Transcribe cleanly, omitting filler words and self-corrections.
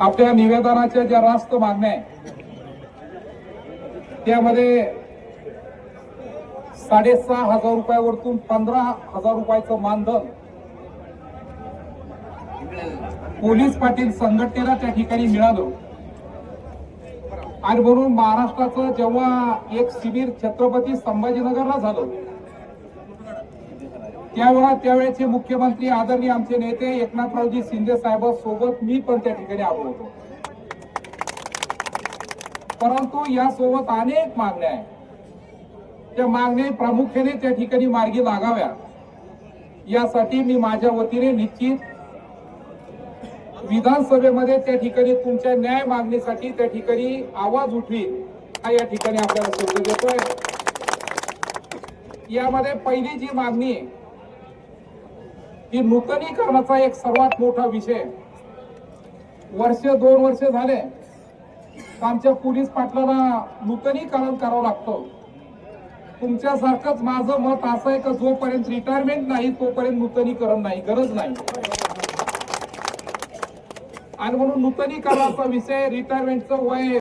आपल्या निवेदनाच्या ज्या रास्त मागण्या आहे त्यामध्ये 6,500 रुपयावरतून 15,000 रुपयाचं मानधन पोलीस पाटील संघटनेला त्या ठिकाणी मिळालं आणि म्हणून महाराष्ट्राचं जेव्हा एक शिबिर छत्रपती संभाजीनगरला झालं त्यावेळेचे मुख्यमंत्री आदरणीय आमचे नेते एकनाथरावजी शिंदे साहेबांसोबत मी पण त्या ठिकाणी आलो होतो. परंतु यासोबत अनेक मागण्या आहेत. त्या मागण्या प्रामुख्याने त्या ठिकाणी मार्गी लागाव्या यासाठी मी माझ्या वतीने निश्चित विधानसभेमध्ये त्या ठिकाणी तुमच्या न्याय मागणीसाठी त्या ठिकाणी आवाज उठवीन हा या ठिकाणी आपल्याला शब्द देतोय. यामध्ये पहिली जी मागणी आहे ती नूतनीकरणाचा एक सर्वात मोठा विषय. 2 वर्ष झाले आमच्या पोलीस पाटलांना नूतनीकरण करावं लागतं. तुमच्यासारखंच माझं मत असं आहे की जोपर्यंत रिटायरमेंट नाही तोपर्यंत नूतनीकरण नाही, गरज नाही. आणि म्हणून नूतनीकरणाचा विषय, रिटायरमेंटचं वय